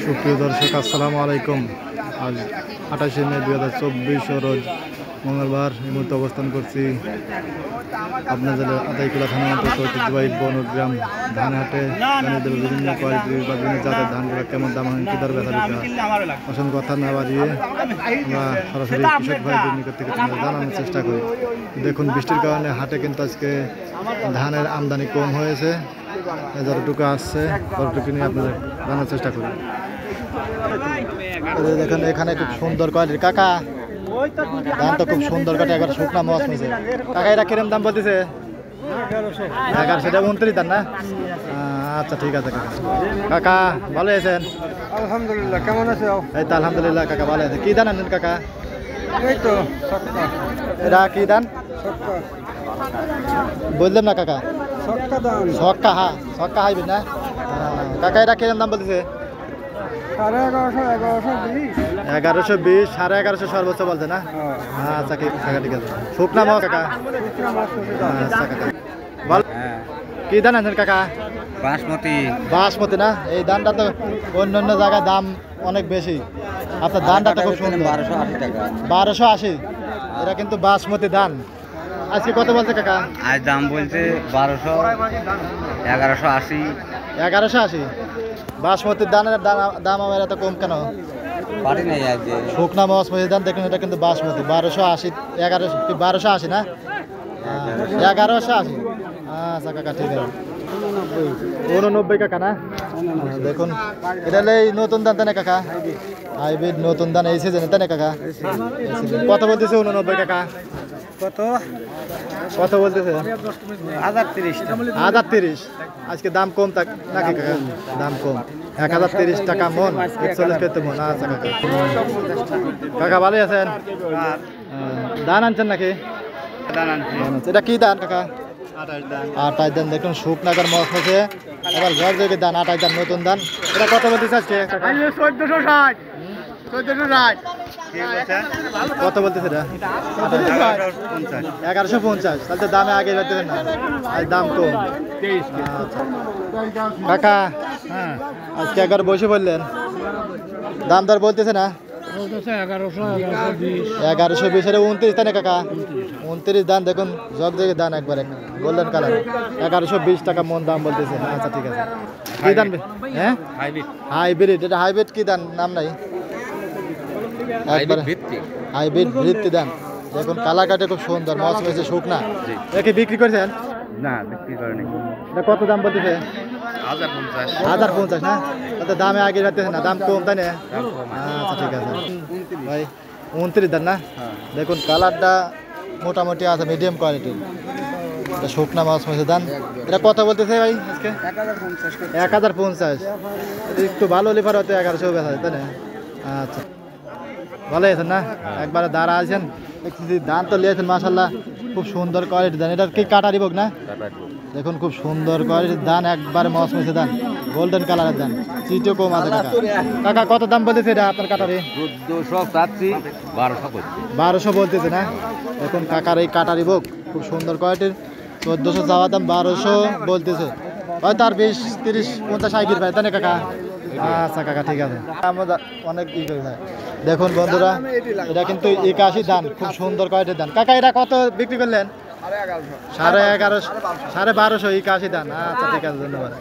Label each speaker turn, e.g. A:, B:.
A: সুপ্রিয় দর্শক, আসসালামু আলাইকুম। আজ 28শে মে 2024 রোজ মঙ্গলবার। এই মুহূর্তে অবস্থান করছি পাবনা জেলার আতাইকুলা থানা অন্তর্গত ঐতিহ্যবাহী বনগ্রাম ধানহাটে। বিভিন্ন কোয়ালিটির বা বিভিন্ন জাতের ধানগুলো কেমন দাম হয়, কী দর বেচা বিক্রি হয়, অসংখ্য কথা না বাড়িয়ে আমরা সরাসরি কৃষক ভাইদের নিকট থেকে জানানোর চেষ্টা করি। দেখুন, বৃষ্টির কারণে হাটে কিন্তু আজকে ধানের আমদানি কম হয়েছে। যতটুকু আসছে ততটুকু নিয়ে আপনাদের জানার চেষ্টা করি। দেখুন, এখানে খুব সুন্দর কোয়ালিটির কাকা ধান তো খুব সুন্দর কাটে, একবার শুকনা মাছ হয়েছে। কাকা এটা কিরম দাম বলতেছে? 1100। 29 দাম না? আচ্ছা, ঠিক আছে কাকা। কাকা ভালো আছেন?
B: আলহামদুলিল্লাহ। কেমন আছে?
A: এই তো আলহামদুলিল্লাহ কাকা ভালো আছে। কি ধান আনেন কাকা?
B: এই তো সক্কা।
A: এটা কি ধান
B: সক্কা
A: বললাম না কাকা?
B: সক্কা দাম
A: ছক্কা, হ্যাঁ ছক্কা হাইবেন না কাকা? এটা কিরম দাম বলতেছে?
B: 1150, 1120।
A: 1120, 1150 সর্বোচ্চ বলছে না? আচ্ছা কাকা, ঠিক আছে। শুকনা মাছ কাকা? আচ্ছা কাকা বল। কি ধান আছেন কাকা?
B: বাসমতি।
A: বাসমতি না? এই ধানটা তো অন্য অন্য জায়গায় দাম অনেক বেশি, আপনার ধানটা তো খুব সুন্দর।
B: 1280 টাকা।
A: 1280। এটা কিন্তু বাসমতি ধান। আজকে কত বলছে কাকা?
B: আজ দাম বলছে 1200, 1180।
A: 1180। বাসমতির ধানের দাম আমার এত কম কেন?
B: পারি নাই আজ।
A: শুকনা বাসমতি ধান দেখুন, এটা কিন্তু বাসমতি 1280। 1280 না? 1180। আচ্ছা কাকা, ঠিক আছে। 89 কাকা না? দেখুন, এটা এই নতুন ধান তাই না কাকা? হাইব্রিড নতুন ধান এই সিজনে তাই না কাকা? কত বলতেছে 89 কাকা? কত বলতেছে?
B: 1030।
A: 1030। আজকে দাম কম নাকি কাকা? দাম কম, 1030 টাকা মন, 41 পেতে মন। আচ্ছা কাকা, কাকা ভালো আছেন? ধান আনছেন নাকি? এটা কি ধান কাকা? 28 ধান। দেখুন শুকনাগার মস হয়েছে, এবার ঘর থেকে ধান 28 ধান নতুন ধান। এটা কত বলতেছে আজকে?
B: 1460। 1460।
A: কত বলতেছে এটা? 1150। তাহলে তো দামে আগে বাড়তেছে না, আজ দাম কম। আচ্ছা কাকা, হ্যাঁ আজকে 11 বসে বললেন, দাম দর বলতেছে না? 1120। 29 তাই না কাকা? 29 দান। দেখুন জগ জগে দান একবারে গোল্ডেন কালার। 1120 টাকা মন দাম বলতেছে। আচ্ছা ঠিক আছে। কি দান? হ্যাঁ হাইব্রিড। এটা হাইব্রিড কি দান? নাম নাই একবারে হাইব্রিড ভিত্তি দান। দেখুন কালার কাটে খুব সুন্দর, মাছ হয়েছে শুকনা। একে বিক্রি করেছেন?
B: না, বিক্রি করেনি।
A: এটা কত দাম বলতেছে? 1050 না? তাতে দামে আগে রাখতেছে না, দাম কম তাই না? আচ্ছা ঠিক আছে ভাই। 29 দাম না? দেখুন কালারটা মোটামুটি আছে, মিডিয়াম কোয়ালিটির। এটা শুকনা মাছ হয়েছে দান। এটা কত বলতেছে ভাই আজকে? 1050। একটু ভালো লিভার হতে 1100 বেচা তাই না? আচ্ছা ভালো আছেন না? একবারে দাঁড়া আছেন, দেখতেছি ধান তো লিয়েছেন মাশাল্লাহ, খুব সুন্দর কোয়ালিটির ধান। এটা কি কাটারি বোক না? দেখুন খুব সুন্দর কোয়ালিটির ধান, একবারে মস হয়েছে ধান, গোল্ডেন কালারের ধান, চিটিও কম আছে কাকা। কাকা কত দাম বলতেছে এটা আপনার কাটারি? 1200 বলতেছে না? দেখুন কাকার এই কাটারি বোক খুব সুন্দর কোয়ালিটির, 1400 চাওয়া দাম, 1200 বলতেছে। হয়তো আর 20, 30, 50 আইবির ভাই তাই না কাকা? আচ্ছা কাকা ঠিক আছে। আমরা অনেক ই করি ভাই। দেখুন বন্ধুরা, এটা কিন্তু 81 ধান, খুব সুন্দর কোয়ালিটির ধান। কাকা এটা কত বিক্রি করলেন? 1150, 1250 81 ধান। আচ্ছা ঠিক আছে, ধন্যবাদ।